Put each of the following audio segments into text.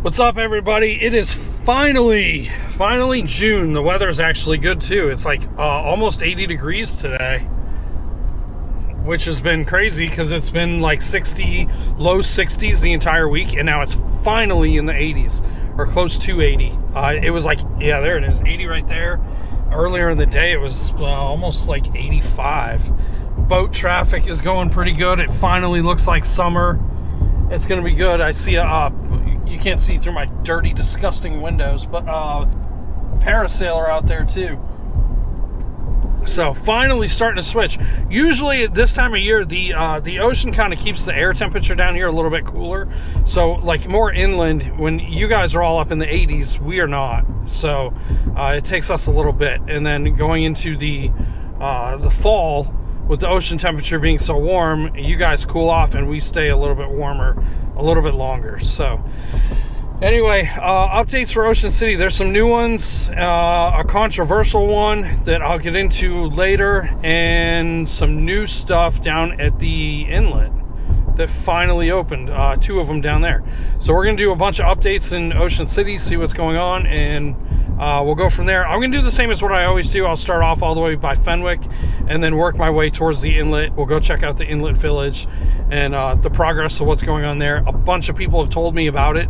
What's up, everybody? It is finally June. The weather's actually good too. It's like almost 80 degrees today, which has been crazy because it's been like 60, low 60s the entire week, and now it's finally in the 80s or close to 80. It was like, yeah, there it is, 80 right there. Earlier in the day, it was almost like 85. Boat traffic is going pretty good. It finally looks like summer. It's going to be good. I see you can't see through my dirty, disgusting windows, but a parasailer out there too. So finally starting to switch. Usually at this time of year, the ocean kind of keeps the air temperature down here a little bit cooler. So like more inland, when you guys are all up in the 80s, we are not. So it takes us a little bit. And then going into the fall, with the ocean temperature being so warm, you guys cool off and we stay a little bit warmer a little bit longer. So anyway, updates for Ocean City. There's some new ones, a controversial one that I'll get into later, and some new stuff down at the inlet that finally opened, 2 of them down there. So we're going to do a bunch of updates in Ocean City, see what's going on, and we'll go from there. I'm going to do the same as what I always do. I'll start off all the way by Fenwick and then work my way towards the inlet. We'll go check out the inlet village and the progress of what's going on there. A bunch of people have told me about it.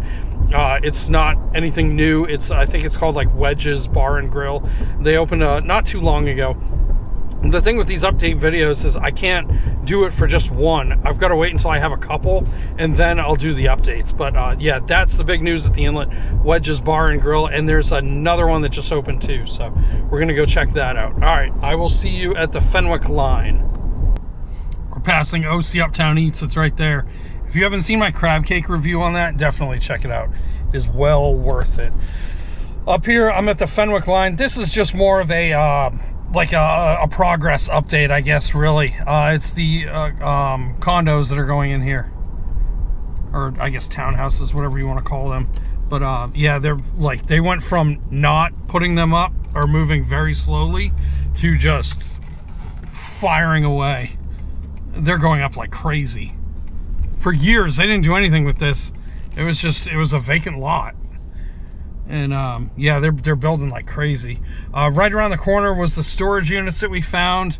It's not anything new. I think it's called like Wedges Bar and Grill. They opened not too long ago. The thing with these update videos is I can't do it for just one. I've got to wait until I have a couple, and then I'll do the updates. But yeah, that's the big news at the inlet, Wedges Bar and Grill, and there's another one that just opened too. So we're going to go check that out. All right, I will see you at the Fenwick line. We're passing OC Uptown Eats. It's right there. If you haven't seen my crab cake review on that, definitely check it out. It is well worth it. Up here, I'm at the Fenwick line. This is just more of a like a progress update, I guess, really. It's the condos that are going in here, or I guess townhouses, whatever you want to call them. But yeah, they're like, they went from not putting them up or moving very slowly to just firing away. They're going up like crazy. For years, they didn't do anything with this. It was a vacant lot. And yeah, they're building like crazy. Right around the corner was the storage units that we found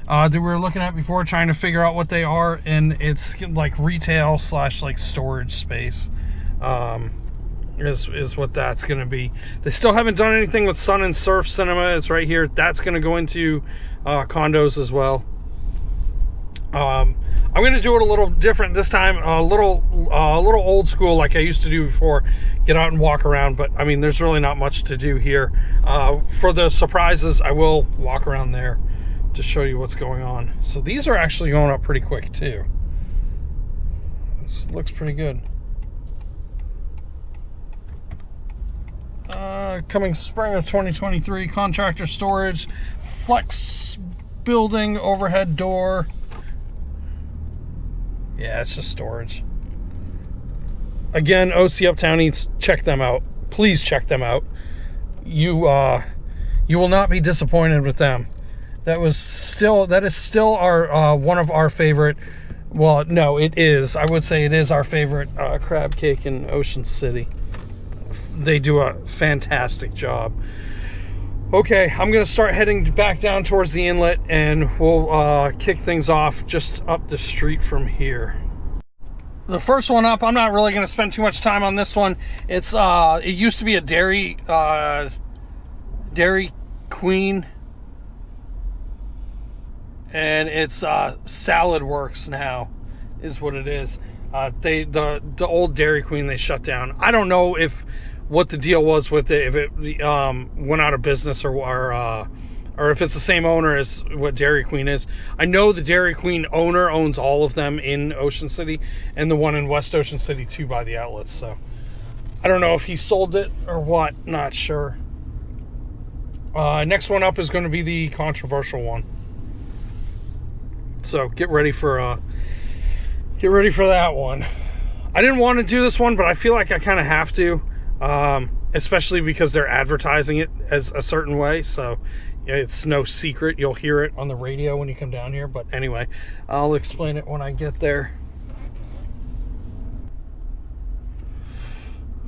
that we were looking at before, trying to figure out what they are. And it's like retail / like storage space is what that's going to be. They still haven't done anything with Sun and Surf Cinema. It's right here. That's going to go into condos as well. I'm going to do it a little different this time, a little old school like I used to do before, get out and walk around. But I mean, there's really not much to do here. For the surprises, I will walk around there to show you what's going on. So these are actually going up pretty quick too. This looks pretty good. Coming spring of 2023, contractor storage, flex building, overhead door. Yeah, it's just storage. Again, OC Uptown Eats, check them out. Please check them out. You will not be disappointed with them. That is still our one of our favorite. Well, no, it is. I would say it is our favorite crab cake in Ocean City. They do a fantastic job. Okay, I'm going to start heading back down towards the inlet, and we'll kick things off just up the street from here. The first one up, I'm not really going to spend too much time on this one. It's it used to be a Dairy Queen, and it's Salad Works now, is what it is. The old Dairy Queen, they shut down. I don't know what the deal was with it, if it went out of business or if it's the same owner as what Dairy Queen is. I know the Dairy Queen owner owns all of them in Ocean City, and the one in West Ocean City too by the outlets. So I don't know if he sold it or what, not sure. Next one up is going to be the controversial one. So get ready for that one. I didn't want to do this one, but I feel like I kind of have to. Especially because they're advertising it as a certain way, so it's no secret. You'll hear it on the radio when you come down here. But anyway, I'll explain it when I get there.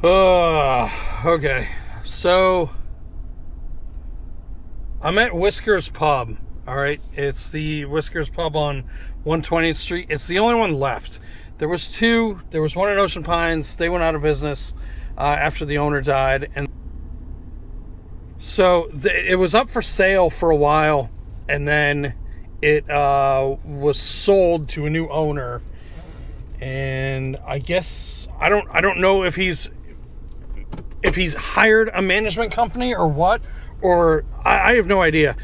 Okay. So I'm at Whiskers Pub. All right. It's the Whiskers Pub on 120th Street. It's the only one left. There was two. There was one in Ocean Pines. They went out of business after the owner died. And so it was up for sale for a while. And then it was sold to a new owner. And I guess I don't know if he's hired a management company or what, or I have no idea.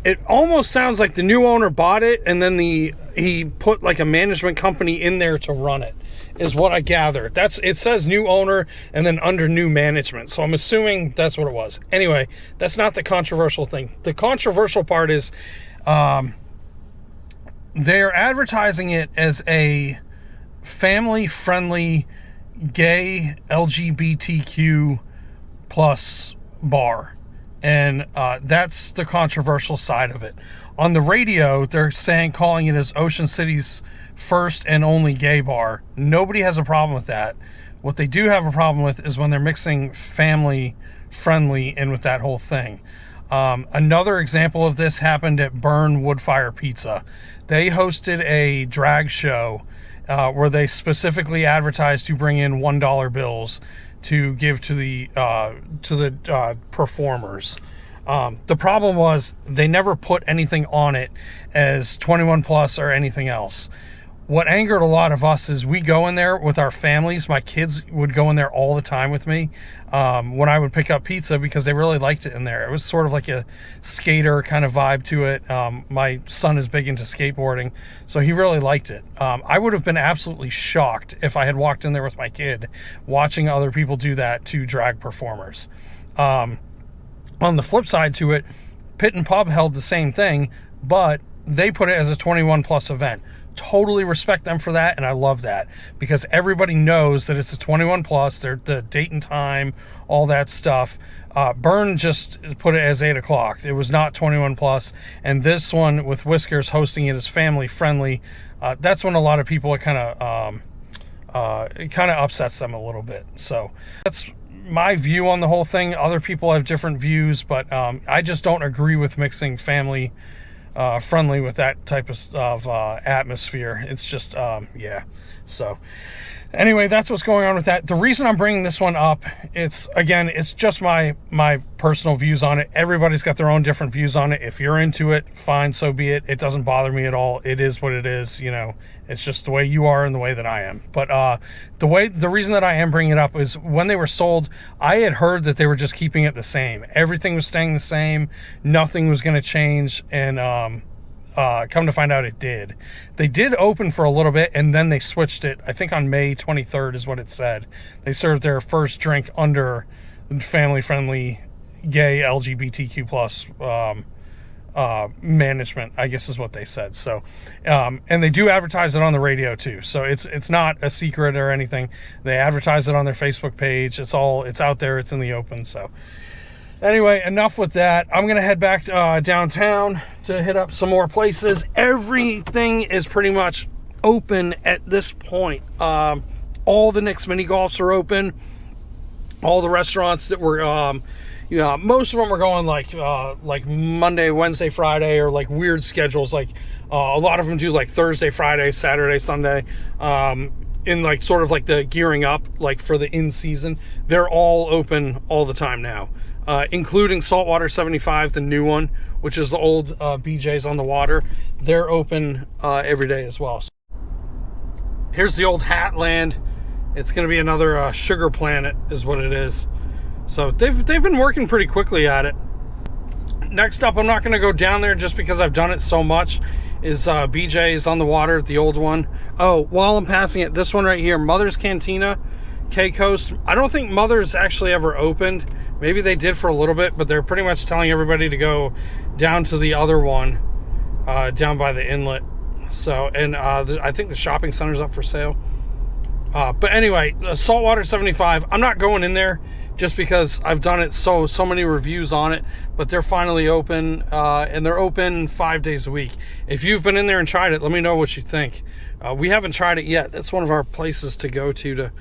It almost sounds like the new owner bought it and then he put like a management company in there to run it, is what I gather. It says new owner and then under new management. So I'm assuming that's what it was. Anyway, that's not the controversial thing. The controversial part is they're advertising it as a family-friendly gay LGBTQ plus bar. And that's the controversial side of it. On the radio, they're calling it as Ocean City's first and only gay bar. Nobody has a problem with that. What they do have a problem with is when they're mixing family friendly in with that whole thing. Another example of this happened at Burn Woodfire Pizza. They hosted a drag show where they specifically advertised to bring in $1 bills to give to the performers. The problem was they never put anything on it as 21 plus or anything else. What angered a lot of us is we go in there with our families. My kids would go in there all the time with me when I would pick up pizza because they really liked it in there. It was sort of like a skater kind of vibe to it. My son is big into skateboarding, so he really liked it. I would have been absolutely shocked if I had walked in there with my kid watching other people do that to drag performers. On the flip side to it, Pit and Pub held the same thing, but they put it as a 21 plus event. Totally respect them for that, and I love that because everybody knows that it's a 21 plus. They're the date and time, all that stuff. Burn just put it as 8 o'clock. It was not 21 plus, and this one with Whiskers hosting it as family friendly. That's when a lot of people it kind of upsets them a little bit. So that's my view on the whole thing. Other people have different views, but I just don't agree with mixing family friendly with that type of atmosphere. It's just yeah. So anyway, that's what's going on with that. The reason I'm bringing this one up, it's just my personal views on it. Everybody's got their own different views on it. If you're into it, fine, so be it. It doesn't bother me at all. It is what it is. It's just the way you are and the way that I am. But the reason that I am bringing it up is when they were sold, I had heard that they were just keeping it the same. Everything was staying the same. Nothing was going to change. And come to find out it did. They did open for a little bit and then they switched it. I think on May 23rd is what it said. They served their first drink under family-friendly gay LGBTQ plus management, I guess is what they said. So, and they do advertise it on the radio too. So it's not a secret or anything. They advertise it on their Facebook page. It's out there. It's in the open. So anyway, enough with that. I'm going to head back downtown to hit up some more places. Everything is pretty much open at this point. All the Nick's Mini Golfs are open. All the restaurants that were, most of them are going like Monday, Wednesday, Friday, or like weird schedules. Like a lot of them do like Thursday, Friday, Saturday, Sunday. In like sort of like the gearing up, like for the in season. They're all open all the time now. Including Saltwater 75, the new one, which is the old BJ's on the water. They're open every day as well. So here's the old Hatland. It's going to be another sugar planet is what it is. So they've been working pretty quickly at it. Next up, I'm not going to go down there just because I've done it so much, is BJ's on the water, the old one. Oh, while I'm passing it, this one right here, Mother's Cantina, K-Coast. I don't think Mother's actually ever opened. Maybe they did for a little bit, but they're pretty much telling everybody to go down to the other one, down by the inlet. So, and I think the shopping center's up for sale. But anyway, Saltwater 75, I'm not going in there just because I've done it so many reviews on it, but they're finally open, and they're open 5 days a week. If you've been in there and tried it, let me know what you think. We haven't tried it yet. That's one of our places to go to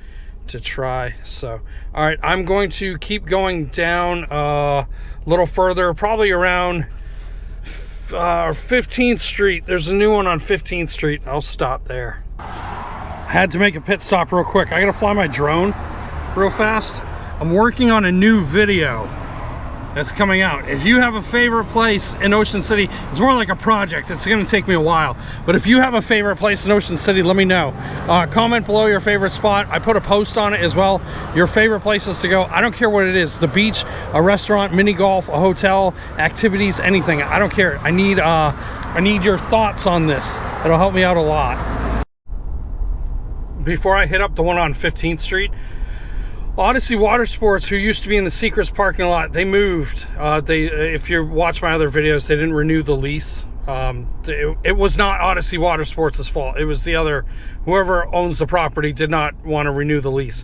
to try. So, all right, I'm going to keep going down a little further, probably around 15th Street. There's a new one on 15th Street. I'll stop there. I had to make a pit stop real quick. I gotta fly my drone real fast. I'm working on a new video that's coming out. If you have a favorite place in Ocean City, it's more like a project. It's gonna take me a while. But if you have a favorite place in Ocean City, let me know. Comment below your favorite spot. I put a post on it as well. Your favorite places to go. I don't care what it is. The beach, a restaurant, mini golf, a hotel, activities, anything. I don't care. I need your thoughts on this. It'll help me out a lot. Before I hit up the one on 15th Street, Odyssey Water Sports, who used to be in the Secrets parking lot, they moved. If you watch my other videos, they didn't renew the lease. It was not Odyssey Water Sports' fault. It was whoever owns the property did not want to renew the lease.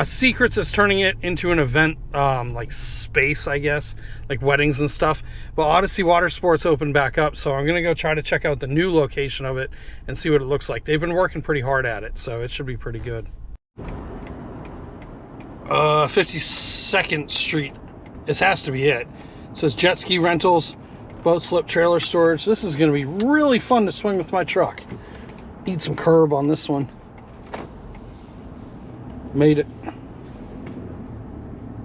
Secrets is turning it into an event, like space, I guess, like weddings and stuff. But Odyssey Water Sports opened back up, so I'm going to go try to check out the new location of it and see what it looks like. They've been working pretty hard at it, so it should be pretty good. 52nd Street. This has to be it. It says jet ski rentals, boat slip trailer storage. This is going to be really fun to swing with my truck. Need some curb on this one. Made it.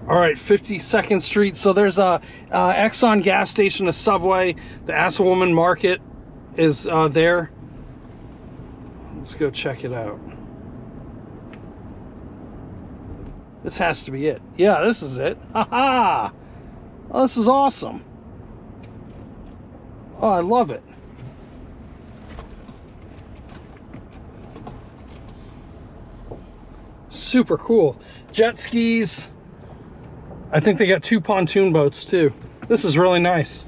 All right, 52nd Street. So there's a Exxon gas station, a Subway. The Assawoman Market is there. Let's go check it out. This has to be it. Yeah, this is it. Haha! Oh, this is awesome. Oh, I love it. Super cool. Jet skis. I think they got 2 pontoon boats too. This is really nice.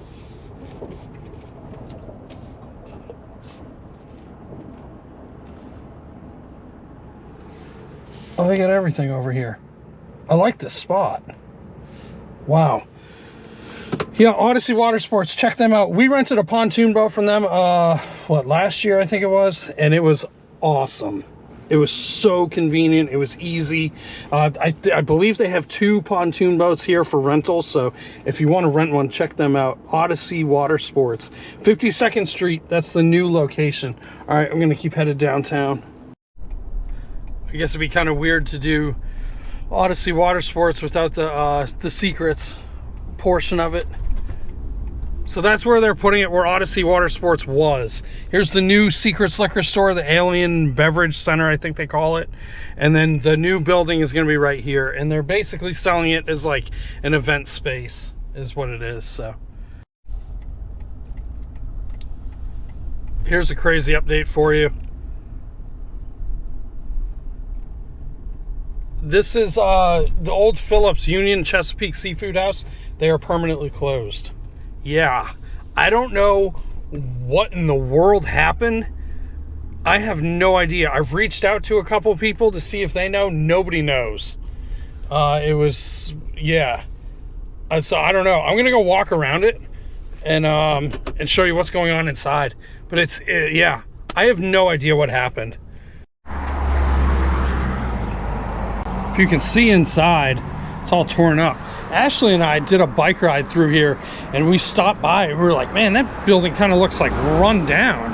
Oh, they got everything over here. I like this spot. Wow. Yeah, Odyssey Water Sports, check them out. We rented a pontoon boat from them, last year I think it was, and it was awesome. It was so convenient. It was easy. I believe they have 2 pontoon boats here for rentals, so if you want to rent one, check them out. Odyssey Water Sports. 52nd Street, that's the new location. All right, I'm going to keep headed downtown. I guess it'd be kind of weird to do Odyssey Water Sports without the Secrets portion of it. So that's where they're putting it, where Odyssey Water Sports was. Here's the new Secrets liquor store, the Alien Beverage Center, I think they call it. And then the new building is going to be right here. And they're basically selling it as like an event space, is what it is. So here's a crazy update for you. This is the old Phillips Union Chesapeake Seafood House. They are permanently closed. Yeah, I don't know what in the world happened. I have no idea. I've reached out to a couple people to see if they know. Nobody knows. It was, yeah. So I don't know. I'm gonna go walk around it and show you what's going on inside. But yeah, I have no idea what happened. If you can see inside, it's all torn up. Ashley and I did a bike ride through here, and we stopped by. We were like, man, that building kind of looks like run down.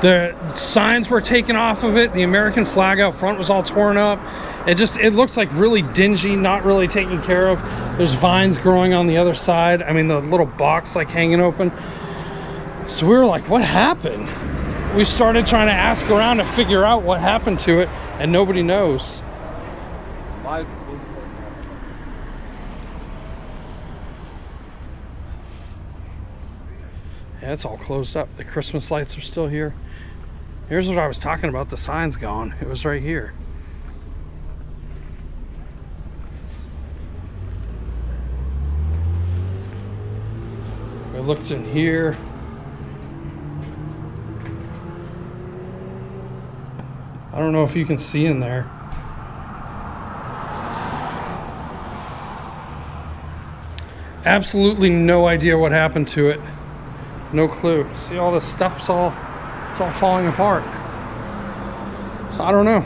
The signs were taken off of it. The American flag out front was all torn up. It looks like really dingy, not really taken care of. There's vines growing on the other side. I mean, the little box like hanging open. So we were like, what happened? We started trying to ask around to figure out what happened to it, and nobody knows. Yeah, it's all closed up. The Christmas lights are still here. Here's what I was talking about. The sign's gone. It was right here. I looked in here. I don't know if you can see in there. Absolutely no idea what happened to it. No clue. See, all this stuff's it's all falling apart. So I don't know.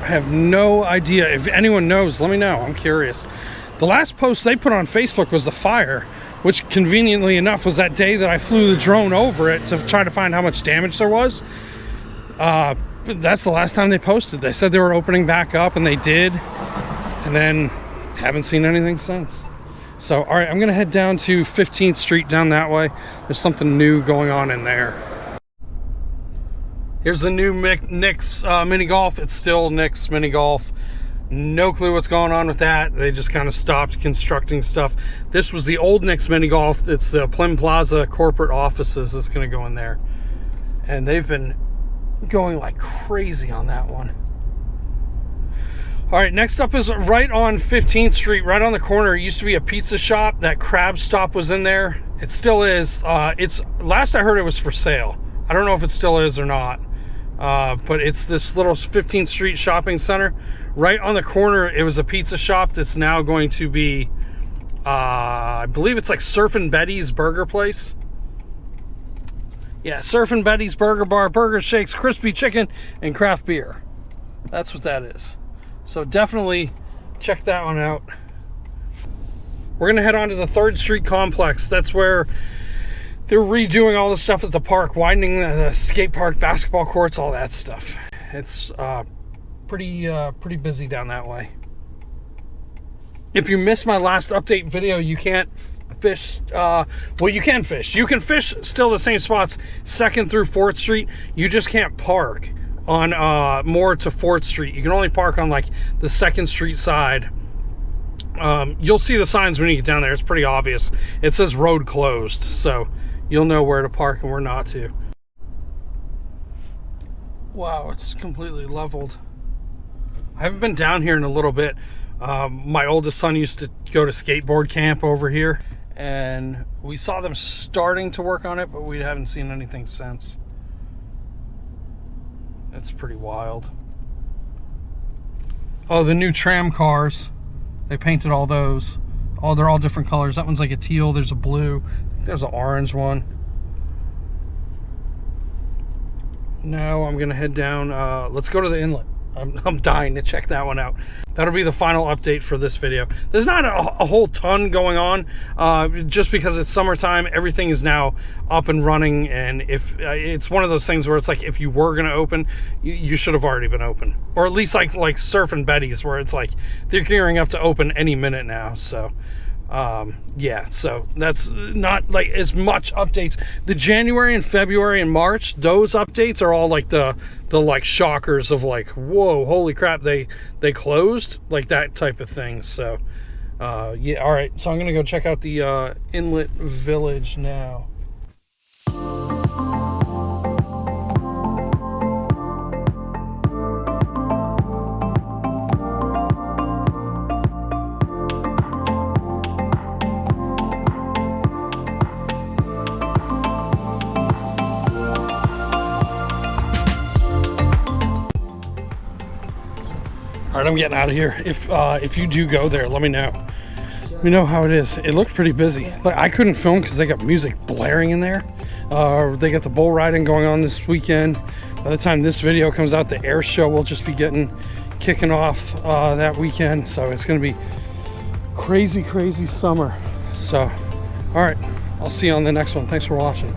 I have no idea. If anyone knows, let me know. I'm curious. The last post they put on Facebook was the fire, which conveniently enough was that day that I flew the drone over it to try to find how much damage there was. That's the last time they posted. They said they were opening back up, and they did. And then haven't seen anything since. So, all right, I'm going to head down to 15th Street down that way. There's something new going on in there. Here's the new Nick's mini golf. It's still Nick's mini golf. No clue what's going on with that. They just kind of stopped constructing stuff. This was the old Nick's mini golf. It's the Plim Plaza corporate offices that's going to go in there. And they've been going like crazy on that one. All right, next up is right on 15th Street, right on the corner. It used to be a pizza shop. That Crab Stop was in there. It still is. It's last I heard it was for sale. I don't know if it still is or not. But it's this little 15th Street shopping center. Right on the corner, it was a pizza shop that's now going to be, I believe it's like Surfin' Betty's Burger Place. Yeah, Surfin' Betty's Burger Bar, burger shakes, crispy chicken, and craft beer. That's what that is. So definitely check that one out. We're going to head on to the 3rd Street complex. That's where they're redoing all the stuff at the park, widening the skate park, basketball courts, all that stuff. It's pretty busy down that way. If you missed my last update video, you can't fish. Well, you can fish. You can fish still the same spots, 2nd through 4th Street. You just can't park on more to 4th Street. You can only park on like the 2nd Street side. You'll see the signs when you get down there. It's pretty obvious. It says road closed, so you'll know where to park and where not to. Wow, it's completely leveled. I haven't been down here in a little bit. My oldest son used to go to skateboard camp over here, and we saw them starting to work on it, but we haven't seen anything since. It's pretty wild. Oh, the new tram cars. They painted all those. Oh, they're all different colors. That one's like a teal. There's a blue. There's an orange one. Now I'm going to head down. Let's go to the inlet. I'm dying to check that one out. That'll be the final update for this video. There's not a whole ton going on, just because it's summertime. Everything is now up and running, and if it's one of those things where it's like if you were going to open, you should have already been open, or at least like Surfin' Betty's, where it's like they're gearing up to open any minute now. So yeah, so that's not like as much updates. The January and February and March, those updates are all like the like shockers of like, whoa, holy crap, they closed, like that type of thing. So yeah, all right, so I'm gonna go check out the Inlet Village now. All right, I'm getting out of here. If you do go there, let me know. Let me know how it is. It looked pretty busy. Like, I couldn't film because they got music blaring in there. They got the bull riding going on this weekend. By the time this video comes out, the air show will just be kicking off that weekend. So it's going to be crazy, crazy summer. So, all right, I'll see you on the next one. Thanks for watching.